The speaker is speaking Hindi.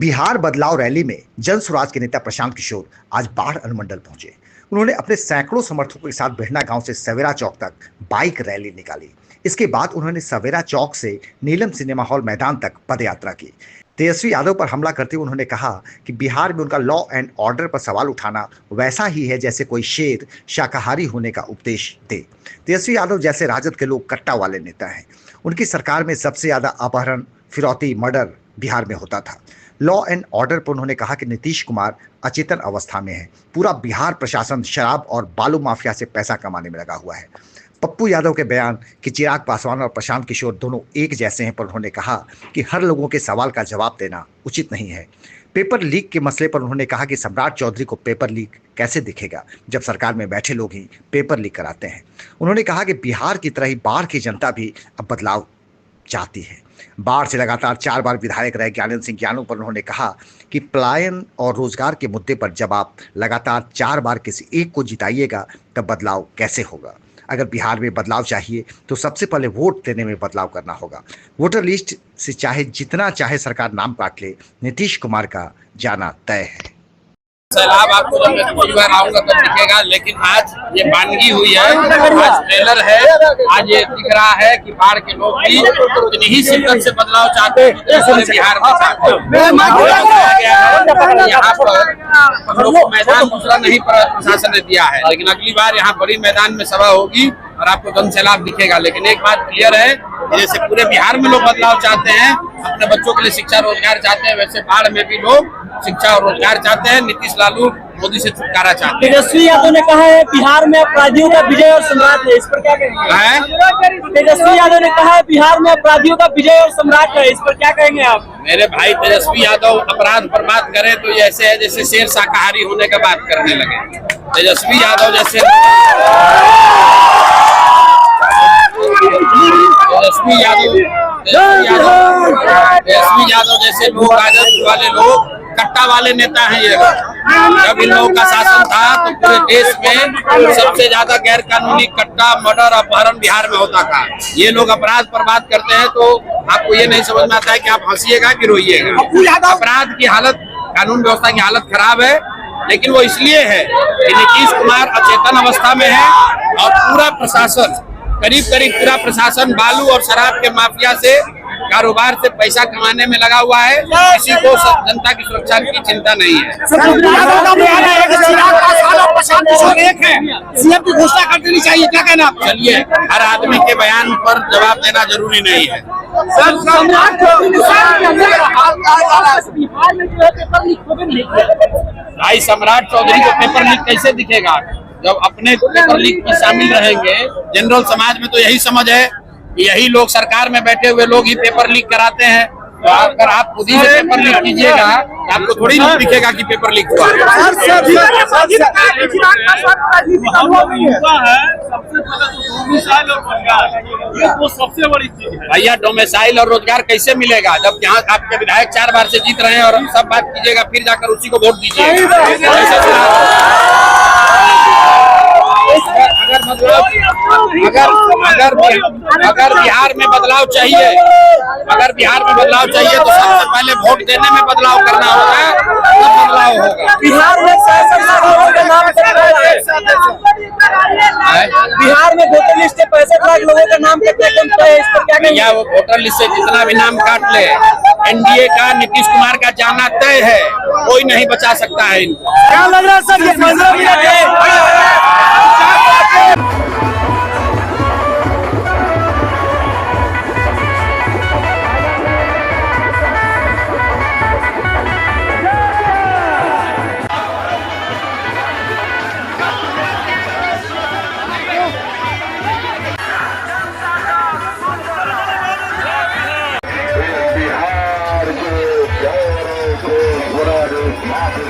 बिहार बदलाव रैली में जन स्वराज के नेता प्रशांत किशोर आज बाढ़ अनुमंडल पहुंचे। उन्होंने अपने सैकड़ों समर्थकों के साथ बेहना गांव से सवेरा चौक तक बाइक रैली निकाली। इसके बाद उन्होंने सवेरा चौक से नीलम सिनेमा हॉल मैदान तक पदयात्रा की। तेजस्वी यादव पर हमला करते हुए उन्होंने कहा कि बिहार में उनका लॉ एंड ऑर्डर पर सवाल उठाना वैसा ही है जैसे कोई शेर शाकाहारी होने का उपदेश दे। तेजस्वी यादव जैसे राजद के लोग कट्टा वाले नेता हैं। उनकी सरकार में सबसे ज्यादा अपहरण, फिरौती, मर्डर बिहार में होता था। लॉ एंड ऑर्डर पर उन्होंने कहा कि नीतीश कुमार अचेतन अवस्था में है। पूरा बिहार प्रशासन शराब और बालू माफिया से पैसा कमाने में लगा हुआ है। पप्पू यादव के बयान कि चिराग पासवान और प्रशांत किशोर दोनों एक जैसे हैं पर उन्होंने कहा कि हर लोगों के सवाल का जवाब देना उचित नहीं है। पेपर लीक के मसले पर उन्होंने कहा कि सम्राट चौधरी को पेपर लीक कैसे दिखेगा जब सरकार में बैठे लोग ही पेपर लीक कराते हैं। उन्होंने कहा कि बिहार की तरह ही बाढ़ की जनता भी अब बदलाव चाहती है। बाढ़ से लगातार 4 बार विधायक रहे ज्ञानेंद्र सिंह ज्ञानू पर उन्होंने कहा कि पलायन और रोजगार के मुद्दे पर जब आप लगातार 4 बार किसी एक को जिताइएगा तब बदलाव कैसे होगा। अगर बिहार में बदलाव चाहिए तो सबसे पहले वोट देने में बदलाव करना होगा। वोटर लिस्ट से चाहे जितना चाहे सरकार नाम काट ले, नीतीश कुमार का जाना तय है। सैलाब आपको जब मैं दूसरी बार आऊंगा तब दिखेगा, लेकिन आज ये बानगी हुई है, आज ट्रेलर है, आज ये दिख रहा है कि बाढ़ के लोग भी उतनी ही शिद्दत से बदलाव चाहते हैं जैसे बिहार में चाहते हैं। यहाँ पर हम लोग को मैदान दूसरा नहीं प्रशासन ने दिया है, लेकिन अगली बार यहाँ बड़ी मैदान में सभा होगी और आपको जन सैलाब दिखेगा। लेकिन एक बात क्लियर है, जैसे पूरे बिहार में लोग बदलाव चाहते हैं, अपने बच्चों के लिए शिक्षा रोजगार चाहते हैं, वैसे बाढ़ में भी लोग शिक्षा और रोजगार चाहते हैं। नीतीश लालू मोदी से छुटकारा चाहते हैं। तेजस्वी यादव ने कहा है बिहार में अपराधियों का विजय और सम्राट है, इस पर क्या कहेंगे? तेजस्वी यादव ने कहा है बिहार में अपराधियों का विजय और सम्राट है, इस पर क्या कहेंगे आप? मेरे भाई, तेजस्वी यादव अपराध पर बात करें तो ये ऐसे है जैसे शेर शाकाहारी होने का बात करने लगे। तेजस्वी यादव जैसे लोग, राजद वाले लोग, कट्टा वाले नेता हैं ये लोग। जब इन लोगों का शासन था तो पूरे देश में सबसे ज्यादा गैर कानूनी कट्टा, मर्डर, अपहरण बिहार में होता था। ये लोग अपराध पर बात करते हैं तो आपको ये नहीं समझ में आता है कि आप हंसिएगा कि रोइएगा। अपराध की हालत, कानून व्यवस्था की हालत खराब है, लेकिन वो इसलिए है कि नीतीश कुमार अचेतन अवस्था में है और पूरा प्रशासन, करीब पूरा प्रशासन बालू और शराब के माफिया से, कारोबार से पैसा कमाने में लगा हुआ है। किसी को जनता की सुरक्षा की चिंता नहीं है। सीएम की घोषणा कर देनी चाहिए, क्या कहना आप? चलिए, हर आदमी के बयान पर जवाब देना जरूरी नहीं है। भाई, सम्राट चौधरी को पेपर लीक कैसे दिखेगा जब अपने पेपर लीक में शामिल रहेंगे? जनरल समाज में तो यही समझ है कि यही लोग, सरकार में बैठे हुए लोग ही पेपर लीक कराते हैं। तो अगर आप खुद ही से पेपर लीक कीजिएगा तो आपको थोड़ी नहीं दिखेगा कि पेपर लीक हुआ। सबसे बड़ी चीज है भैया, डोमिसाइल और रोजगार कैसे मिलेगा जब यहाँ आपके विधायक 4 बार से जीत रहे हैं और सब बात कीजिएगा फिर जाकर उसी को वोट दीजिएगा। अगर बिहार में बदलाव चाहिए, तो सबसे पहले वोट देने में बदलाव करना होगा, तब बदलाव होगा। बिहार में बिहार में वोटर लिस्ट से 65 लाख लोगों का नाम कितना है, इस पर क्या कहेंगे? वो वोटर लिस्ट से जितना भी नाम काट ले, एनडीए का, नीतीश कुमार का जाना तय है, कोई नहीं बचा सकता है इनको। क्या लग रहा है सर, ये 15 मिनट है? बिहार के